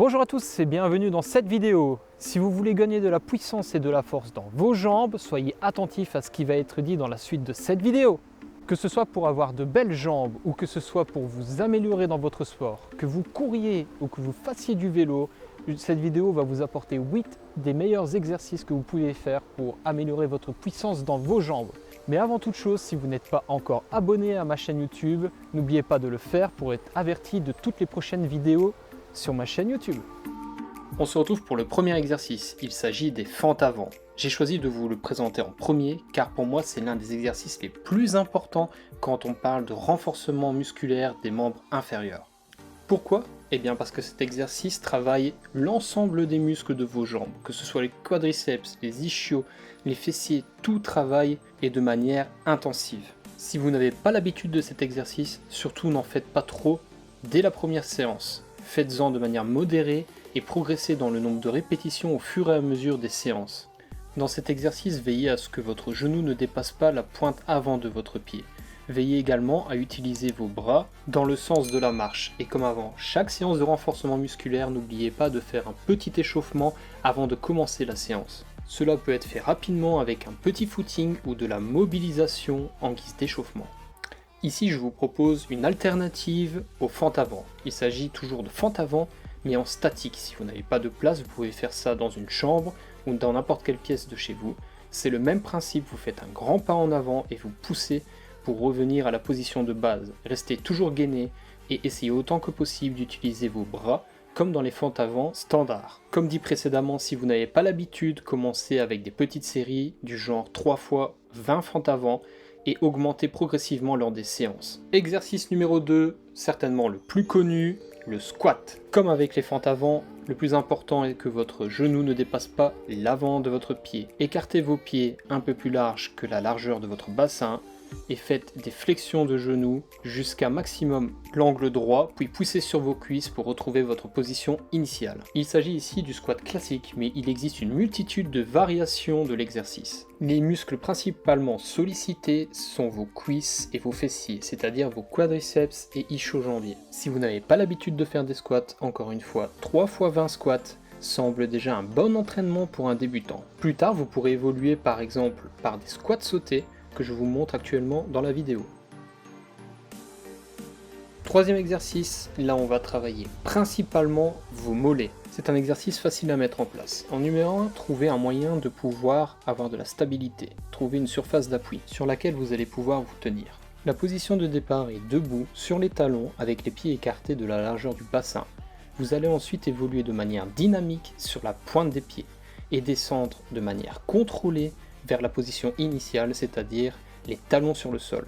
Bonjour à tous et bienvenue dans cette vidéo. Si vous voulez gagner de la puissance et de la force dans vos jambes, soyez attentifs à ce qui va être dit dans la suite de cette vidéo. Que ce soit pour avoir de belles jambes ou que ce soit pour vous améliorer dans votre sport, que vous couriez ou que vous fassiez du vélo, cette vidéo va vous apporter 8 des meilleurs exercices que vous pouvez faire pour améliorer votre puissance dans vos jambes. Mais avant toute chose, si vous n'êtes pas encore abonné à ma chaîne YouTube, n'oubliez pas de le faire pour être averti de toutes les prochaines vidéos sur ma chaîne YouTube. On se retrouve pour le premier exercice, il s'agit des fentes avant. J'ai choisi de vous le présenter en premier car pour moi c'est l'un des exercices les plus importants quand on parle de renforcement musculaire des membres inférieurs. Pourquoi ? Eh bien parce que cet exercice travaille l'ensemble des muscles de vos jambes, que ce soit les quadriceps, les ischios, les fessiers, tout travaille et de manière intensive. Si vous n'avez pas l'habitude de cet exercice, surtout n'en faites pas trop dès la première séance. Faites-en de manière modérée et progressez dans le nombre de répétitions au fur et à mesure des séances. Dans cet exercice, veillez à ce que votre genou ne dépasse pas la pointe avant de votre pied. Veillez également à utiliser vos bras dans le sens de la marche. Et comme avant chaque séance de renforcement musculaire, n'oubliez pas de faire un petit échauffement avant de commencer la séance. Cela peut être fait rapidement avec un petit footing ou de la mobilisation en guise d'échauffement. Ici, je vous propose une alternative aux fentes avant. Il s'agit toujours de fentes avant, mais en statique. Si vous n'avez pas de place, vous pouvez faire ça dans une chambre ou dans n'importe quelle pièce de chez vous. C'est le même principe, vous faites un grand pas en avant et vous poussez pour revenir à la position de base. Restez toujours gainé et essayez autant que possible d'utiliser vos bras comme dans les fentes avant standard. Comme dit précédemment, si vous n'avez pas l'habitude, commencez avec des petites séries du genre 3 fois 20 fentes avant et augmentez progressivement lors des séances. Exercice numéro 2, certainement le plus connu, le squat. Comme avec les fentes avant, le plus important est que votre genou ne dépasse pas l'avant de votre pied. Écartez vos pieds un peu plus larges que la largeur de votre bassin et faites des flexions de genoux jusqu'à maximum l'angle droit, puis poussez sur vos cuisses pour retrouver votre position initiale. Il s'agit ici du squat classique, mais il existe une multitude de variations de l'exercice. Les muscles principalement sollicités sont vos cuisses et vos fessiers, c'est-à-dire vos quadriceps et ischio-jambiers. Si vous n'avez pas l'habitude de faire des squats, encore une fois, 3 fois 20 squats semble déjà un bon entraînement pour un débutant. Plus tard, vous pourrez évoluer par exemple par des squats sautés, que je vous montre actuellement dans la vidéo. Troisième exercice, là on va travailler principalement vos mollets. C'est un exercice facile à mettre en place. En numéro 1, trouvez un moyen de pouvoir avoir de la stabilité. Trouvez une surface d'appui sur laquelle vous allez pouvoir vous tenir. La position de départ est debout sur les talons avec les pieds écartés de la largeur du bassin. Vous allez ensuite évoluer de manière dynamique sur la pointe des pieds et descendre de manière contrôlée vers la position initiale, c'est-à-dire les talons sur le sol.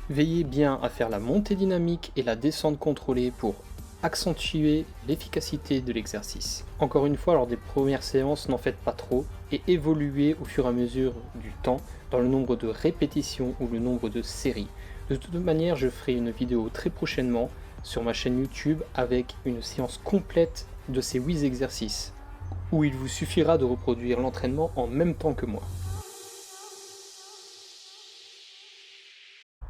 Veillez bien à faire la montée dynamique et la descente contrôlée pour accentuer l'efficacité de l'exercice. Encore une fois, lors des premières séances, n'en faites pas trop et évoluez au fur et à mesure du temps dans le nombre de répétitions ou le nombre de séries. De toute manière, je ferai une vidéo très prochainement sur ma chaîne YouTube avec une séance complète de ces 8 exercices où il vous suffira de reproduire l'entraînement en même temps que moi.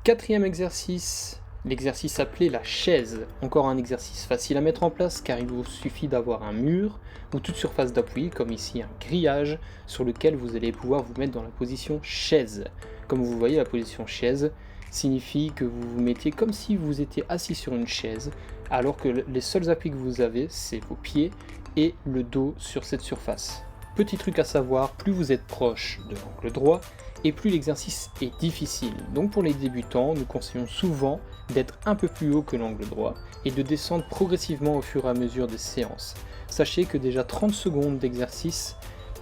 Quatrième exercice, l'exercice appelé la chaise. Encore un exercice facile à mettre en place car il vous suffit d'avoir un mur ou toute surface d'appui, comme ici un grillage, sur lequel vous allez pouvoir vous mettre dans la position chaise. Comme vous voyez, la position chaise signifie que vous vous mettez comme si vous étiez assis sur une chaise, alors que les seuls appuis que vous avez, c'est vos pieds et le dos sur cette surface. Petit truc à savoir, plus vous êtes proche de l'angle droit, et plus l'exercice est difficile. Donc pour les débutants, nous conseillons souvent d'être un peu plus haut que l'angle droit et de descendre progressivement au fur et à mesure des séances. Sachez que déjà 30 secondes d'exercice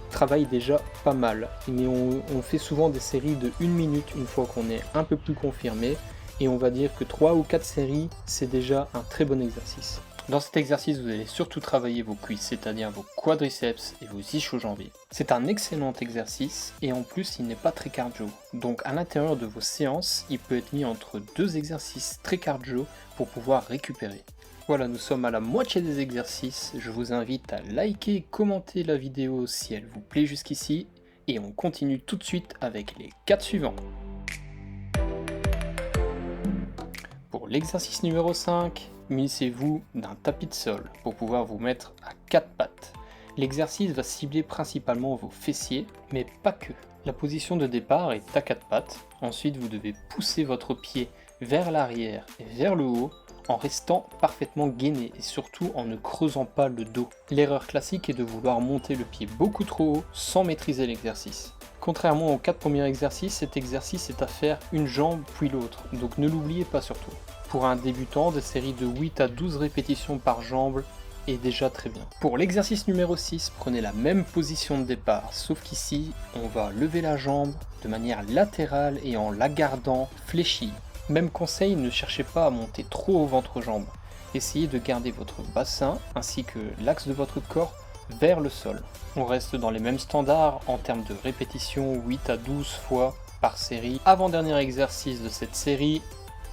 travaillent déjà pas mal, mais on fait souvent des séries de 1 minute une fois qu'on est un peu plus confirmé, et on va dire que 3 ou 4 séries, c'est déjà un très bon exercice. Dans cet exercice, vous allez surtout travailler vos cuisses, c'est-à-dire vos quadriceps et vos ischio-jambiers. C'est un excellent exercice et en plus, il n'est pas très cardio. Donc à l'intérieur de vos séances, il peut être mis entre 2 exercices très cardio pour pouvoir récupérer. Voilà, nous sommes à la moitié des exercices. Je vous invite à liker et commenter la vidéo si elle vous plaît jusqu'ici. Et on continue tout de suite avec les 4 suivants. Pour l'exercice numéro 5, munissez-vous d'un tapis de sol pour pouvoir vous mettre à 4 pattes. L'exercice va cibler principalement vos fessiers, mais pas que. La position de départ est à 4 pattes. Ensuite, vous devez pousser votre pied vers l'arrière et vers le haut en restant parfaitement gainé et surtout en ne creusant pas le dos. L'erreur classique est de vouloir monter le pied beaucoup trop haut sans maîtriser l'exercice. Contrairement aux 4 premiers exercices, cet exercice est à faire une jambe puis l'autre, donc ne l'oubliez pas surtout. Pour un débutant, des séries de 8 à 12 répétitions par jambe est déjà très bien. Pour l'exercice numéro 6, prenez la même position de départ, sauf qu'ici, on va lever la jambe de manière latérale et en la gardant fléchie. Même conseil, ne cherchez pas à monter trop au ventre-jambe. Essayez de garder votre bassin ainsi que l'axe de votre corps vers le sol. On reste dans les mêmes standards en termes de répétition, 8 à 12 fois par série. Avant-dernier exercice de cette série,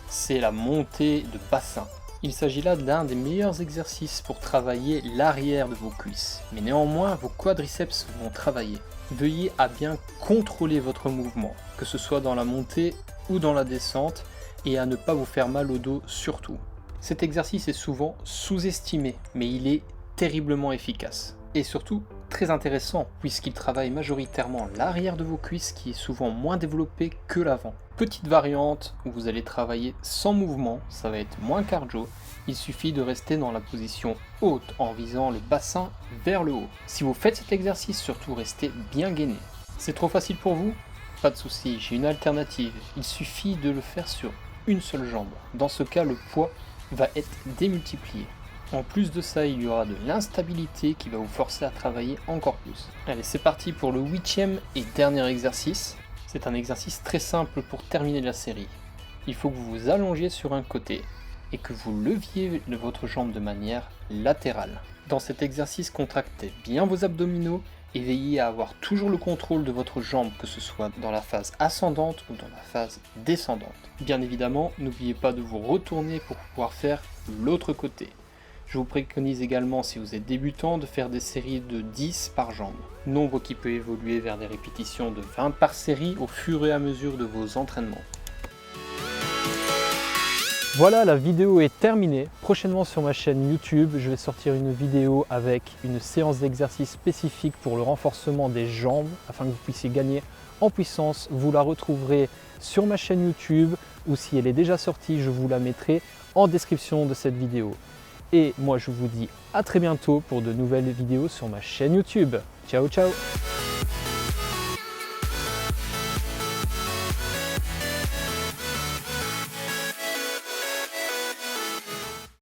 c'est la montée de bassin. Il s'agit là d'un des meilleurs exercices pour travailler l'arrière de vos cuisses, mais néanmoins vos quadriceps vont travailler. Veuillez à bien contrôler votre mouvement, que ce soit dans la montée ou dans la descente, et à ne pas vous faire mal au dos surtout. Cet exercice est souvent sous-estimé, mais il est terriblement efficace. Et surtout très intéressant, puisqu'il travaille majoritairement l'arrière de vos cuisses qui est souvent moins développé que l'avant. Petite variante où vous allez travailler sans mouvement, ça va être moins cardio, il suffit de rester dans la position haute en visant le bassin vers le haut. Si vous faites cet exercice, surtout restez bien gainé. C'est trop facile pour vous? Pas de souci, j'ai une alternative, il suffit de le faire sur une seule jambe. Dans ce cas, le poids va être démultiplié. En plus de ça, il y aura de l'instabilité qui va vous forcer à travailler encore plus. Allez, c'est parti pour le 8e et dernier exercice. C'est un exercice très simple pour terminer la série. Il faut que vous vous allongiez sur un côté et que vous leviez votre jambe de manière latérale. Dans cet exercice, contractez bien vos abdominaux et veillez à avoir toujours le contrôle de votre jambe, que ce soit dans la phase ascendante ou dans la phase descendante. Bien évidemment, n'oubliez pas de vous retourner pour pouvoir faire l'autre côté. Je vous préconise également, si vous êtes débutant, de faire des séries de 10 par jambe. Nombre qui peut évoluer vers des répétitions de 20 par série au fur et à mesure de vos entraînements. Voilà, la vidéo est terminée. Prochainement sur ma chaîne YouTube, je vais sortir une vidéo avec une séance d'exercice spécifique pour le renforcement des jambes afin que vous puissiez gagner en puissance. Vous la retrouverez sur ma chaîne YouTube ou si elle est déjà sortie, je vous la mettrai en description de cette vidéo. Et moi je vous dis à très bientôt pour de nouvelles vidéos sur ma chaîne YouTube. Ciao ciao!